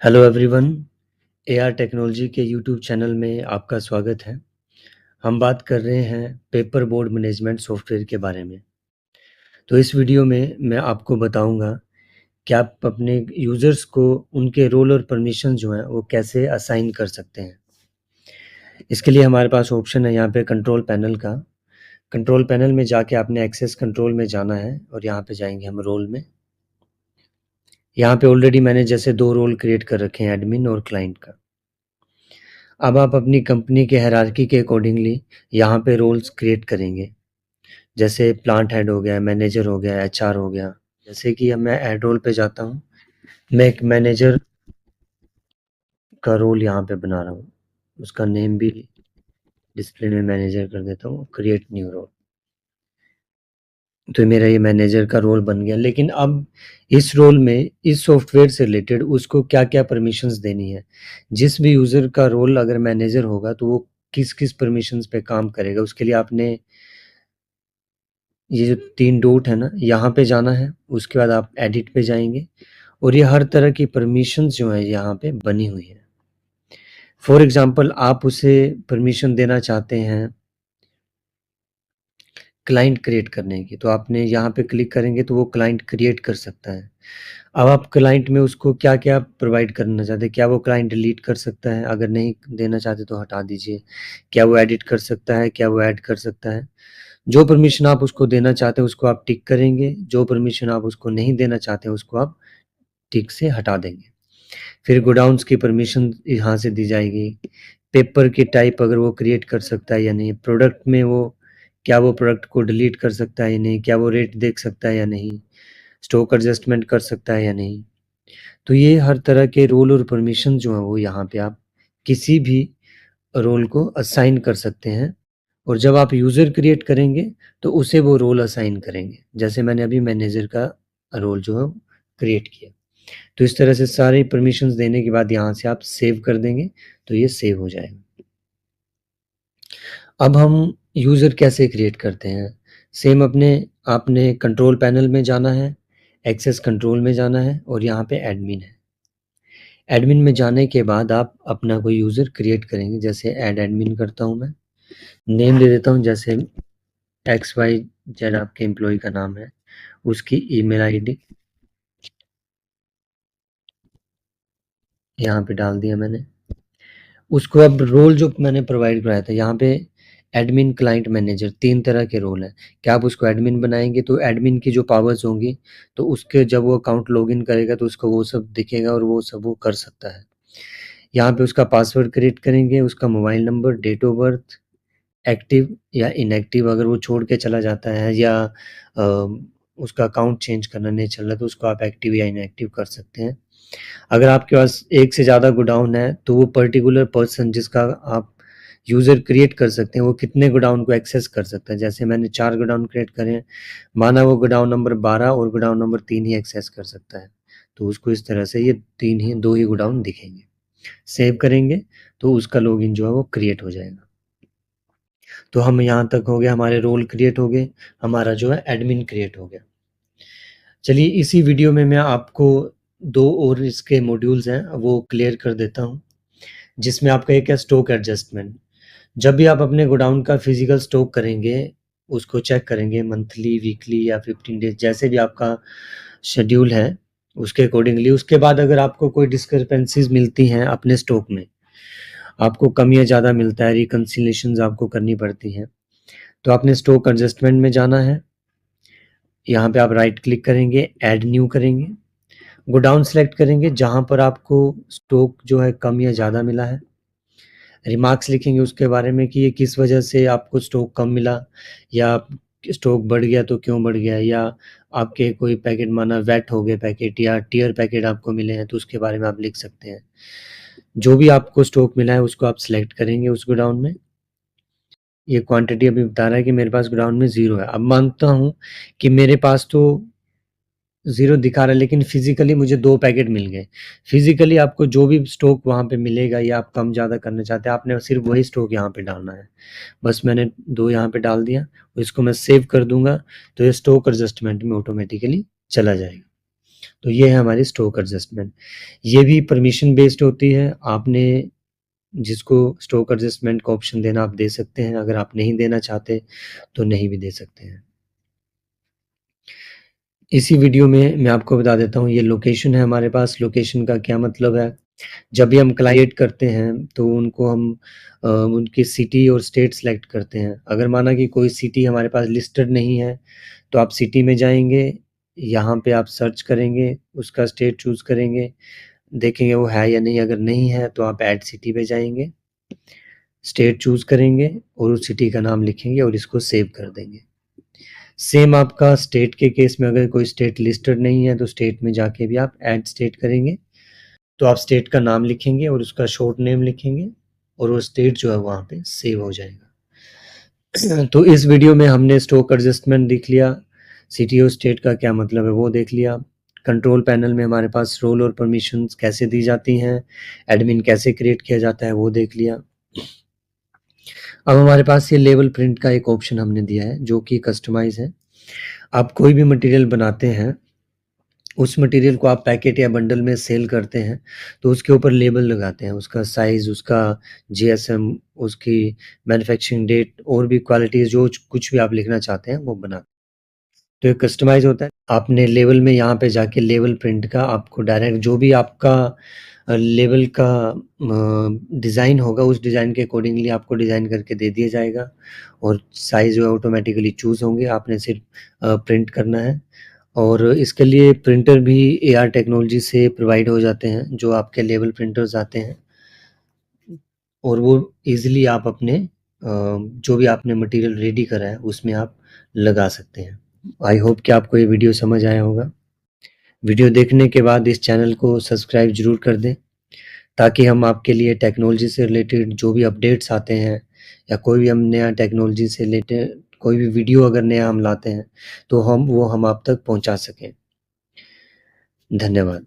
Hello everyone, AR technology के YouTube channel में आपका स्वागत है। हम बात कर रहे हैं पेपर बोर्ड मैनेजमेंट सॉफ्टवेयर के बारे में। तो इस वीडियो में मैं आपको बताऊंगा कि आप अपने यूज़र्स को उनके रोल और परमिशन जो हैं वो कैसे असाइन कर सकते हैं। इसके लिए हमारे पास ऑप्शन है यहाँ पे कंट्रोल पैनल का। कंट्रोल पैनल में जाके आपने एक्सेस कंट्रोल में जाना है और यहाँ पे जाएंगे हम रोल में। यहाँ पे ऑलरेडी मैंने जैसे 2 रोल क्रिएट कर रखे हैं, एडमिन और क्लाइंट का। अब आप अपनी कंपनी के हायरार्की के अकॉर्डिंगली यहाँ पे रोल्स क्रिएट करेंगे। जैसे प्लांट हेड हो गया, मैनेजर हो गया, एचआर हो गया। जैसे कि अब मैं ऐड रोल पे जाता हूँ, मैं एक मैनेजर का रोल यहाँ पे बना रहा हूँ। उसका नेम भी डिस्प्ले में मैनेजर कर देता हूँ, क्रिएट न्यू रोल। तो मेरा ये मैनेजर का रोल बन गया। लेकिन अब इस रोल में इस सॉफ्टवेयर से रिलेटेड उसको क्या-क्या परमिशंस देनी है। जिस भी यूज़र का रोल अगर मैनेजर होगा तो वो किस-किस परमिशंस पे काम करेगा, उसके लिए आपने ये जो 3 डॉट है ना, यहाँ पे जाना है। उसके बाद आप एडिट पे जाएँगे और ये हर तरह की परमिशंस जो हैं यहाँ पे बनी हुई है। फॉर एग्ज़ाम्पल आप उसे परमिशन देना चाहते हैं क्लाइंट क्रिएट करने की, तो आपने यहाँ पे क्लिक करेंगे तो वो क्लाइंट क्रिएट कर सकता है। अब आप क्लाइंट में उसको क्या-क्या प्रोवाइड करना चाहते हैं? क्या वो क्लाइंट डिलीट कर सकता है? अगर नहीं देना चाहते तो हटा दीजिए। क्या वो एडिट कर सकता है? क्या वो ऐड कर सकता है? जो परमिशन आप उसको देना चाहते हैं उसको आप टिक करेंगे, जो परमिशन आप उसको नहीं देना चाहते हैं उसको आप टिक से हटा देंगे। फिर गोडाउन्स की परमिशन यहाँ से दी जाएगी। पेपर की टाइप अगर वो क्रिएट कर सकता है या नहीं, प्रोडक्ट में वो क्या वो प्रोडक्ट को डिलीट कर सकता है या नहीं, क्या वो रेट देख सकता है या नहीं, स्टॉक एडजस्टमेंट कर सकता है या नहीं। तो ये हर तरह के रोल और परमिशन जो हैं वो यहाँ पे आप किसी भी रोल को असाइन कर सकते हैं और जब आप यूज़र क्रिएट करेंगे तो उसे वो रोल असाइन करेंगे। जैसे मैंने अभी मैनेजर का रोल जो है क्रिएट किया। तो इस तरह से सारे परमिशंस देने के बाद यहाँ से आप सेव कर देंगे तो ये सेव हो जाएगा। अब हम यूज़र कैसे क्रिएट करते हैं? सेम आपने कंट्रोल पैनल में जाना है, एक्सेस कंट्रोल में जाना है और यहाँ पे एडमिन है। एडमिन में जाने के बाद आप अपना कोई यूज़र क्रिएट करेंगे। जैसे ऐड एडमिन करता हूँ मैं, नेम दे देता हूँ जैसे XYZ आपके एम्प्लॉय का नाम है, उसकी ईमेल आईडी यहाँ पे डाल दिया मैंने। उसको अब रोल जो मैंने प्रोवाइड कराया था यहाँ पे एडमिन, क्लाइंट, मैनेजर 3 तरह के रोल हैं। क्या आप उसको एडमिन बनाएँगे तो एडमिन की जो पावर्स होंगी तो उसके जब वो अकाउंट लॉगिन करेगा तो उसको वो सब दिखेगा और वो सब वो कर सकता है। यहाँ पे उसका पासवर्ड क्रिएट करेंगे, उसका mobile number, date of birth, active या इनएक्टिव अगर वो छोड़ के चला जाता है या उसका अकाउंट चेंज करना नहीं चल रहा तो उसको आप एक्टिव या इनएक्टिव कर सकते हैं। अगर आपके पास एक से ज़्यादा गोडाउन है तो वो पर्टिकुलर पर्सन जिसका आप यूज़र क्रिएट कर सकते हैं वो कितने गोडाउन को एक्सेस कर सकता है। जैसे मैंने 4 गोडाउन क्रिएट करे हैं, माना वो गोडाउन नंबर 12 और गोडाउन नंबर 3 ही एक्सेस कर सकता है, तो उसको इस तरह से ये 2 ही गोडाउन दिखेंगे। सेव करेंगे तो उसका लॉगिन जो है वो क्रिएट हो जाएगा। तो हम यहाँ तक हो गया, हमारे रोल क्रिएट हो गए, हमारा जो है एडमिन क्रिएट हो गया। चलिए इसी वीडियो में मैं आपको 2 और इसके मॉड्यूल्स हैं वो क्लियर कर देता हूँ, जिसमें आपका एक है स्टॉक एडजस्टमेंट। जब भी आप अपने गोडाउन का फिजिकल स्टॉक करेंगे, उसको चेक करेंगे मंथली, वीकली या 15 डेज़ जैसे भी आपका शेड्यूल है, उसके अकॉर्डिंगली। उसके बाद अगर आपको कोई डिस्क्रिपेंसीज़ मिलती हैं अपने स्टॉक में, आपको कम या ज़्यादा मिलता है, रिकन्सिलिएशंस आपको करनी पड़ती हैं, तो आपने स्टॉक एडजस्टमेंट में जाना है। यहाँ पे आप राइट क्लिक करेंगे, ऐड न्यू करेंगे, गोडाउन सेलेक्ट करेंगे जहाँ पर आपको स्टॉक जो है कम या ज़्यादा मिला है। रिमार्क्स लिखेंगे उसके बारे में कि ये किस वजह से आपको स्टॉक कम मिला या स्टॉक बढ़ गया तो क्यों बढ़ गया, या आपके कोई पैकेट माना वेट हो गए पैकेट या टियर पैकेट आपको मिले हैं तो उसके बारे में आप लिख सकते हैं। जो भी आपको स्टॉक मिला है उसको आप सेलेक्ट करेंगे उस गोडाउन में। ये क्वांटिटी अभी बता रहा है कि मेरे पास गोडाउन में 0 है। अब मानता हूँ कि मेरे पास तो 0 दिखा रहा है लेकिन फिज़िकली मुझे 2 पैकेट मिल गए। फिज़िकली आपको जो भी स्टॉक वहाँ पे मिलेगा या आप कम ज़्यादा करना चाहते हैं, आपने सिर्फ़ वही स्टॉक यहाँ पे डालना है। बस मैंने 2 यहाँ पे डाल दिया, इसको मैं सेव कर दूँगा तो ये स्टॉक एडजस्टमेंट में ऑटोमेटिकली चला जाएगा। तो ये है हमारी स्टॉक एडजस्टमेंट। ये भी परमिशन बेस्ड होती है, आपने जिसको स्टॉक एडजस्टमेंट का ऑप्शन देना आप दे सकते हैं, अगर आप नहीं देना चाहते तो नहीं भी दे सकते हैं। इसी वीडियो में मैं आपको बता देता हूँ, ये लोकेशन है हमारे पास। लोकेशन का क्या मतलब है, जब भी हम क्लाइंट करते हैं तो उनको हम उनकी सिटी और स्टेट सेलेक्ट करते हैं। अगर माना कि कोई सिटी हमारे पास लिस्टेड नहीं है तो आप सिटी में जाएंगे, यहाँ पे आप सर्च करेंगे, उसका स्टेट चूज़ करेंगे, देखेंगे वो है या नहीं। अगर नहीं है तो आप ऐड सिटी पे जाएंगे, स्टेट चूज़ करेंगे और उस सिटी का नाम लिखेंगे और इसको सेव कर देंगे। सेम आपका स्टेट के केस में, अगर कोई स्टेट लिस्टेड नहीं है तो स्टेट में जाके भी आप ऐड स्टेट करेंगे, तो आप स्टेट का नाम लिखेंगे और उसका शॉर्ट नेम लिखेंगे और वो स्टेट जो है वहाँ पे सेव हो जाएगा। तो इस वीडियो में हमने स्टॉक एडजस्टमेंट देख लिया, सिटी और स्टेट का क्या मतलब है वो देख लिया, कंट्रोल पैनल में हमारे पास रोल और परमिशंस कैसे दी जाती हैं, एडमिन कैसे क्रिएट किया जाता है वो देख लिया। अब हमारे पास ये लेवल प्रिंट का एक ऑप्शन हमने दिया है जो कि कस्टमाइज है। आप कोई भी मटेरियल बनाते हैं, उस मटेरियल को आप पैकेट या बंडल में सेल करते हैं तो उसके ऊपर लेबल लगाते हैं, उसका साइज़, उसका जीएसएम, उसकी मैन्युफैक्चरिंग डेट और भी क्वालिटी जो कुछ भी आप लिखना चाहते हैं वो बना, तो ये कस्टमाइज़ होता है। आपने लेवल में यहाँ पे जाके लेवल प्रिंट का आपको डायरेक्ट जो भी आपका लेवल का डिज़ाइन होगा उस डिज़ाइन के अकॉर्डिंगली आपको डिज़ाइन करके दे दिया जाएगा और साइज़ जो है ऑटोमेटिकली चूज़ होंगे, आपने सिर्फ प्रिंट करना है। और इसके लिए प्रिंटर भी एआर टेक्नोलॉजी से प्रोवाइड हो जाते हैं, जो आपके लेवल प्रिंटर्स आते हैं और वो ईज़िली आप अपने जो भी आपने मटेरियल रेडी करा है उसमें आप लगा सकते हैं। आई होप कि आपको ये वीडियो समझ आया होगा। वीडियो देखने के बाद इस चैनल को सब्सक्राइब ज़रूर कर दें, ताकि हम आपके लिए टेक्नोलॉजी से रिलेटेड जो भी अपडेट्स आते हैं या कोई भी हम नया टेक्नोलॉजी से रिलेटेड कोई भी वीडियो अगर नया हम लाते हैं तो हम आप तक पहुंचा सकें। धन्यवाद।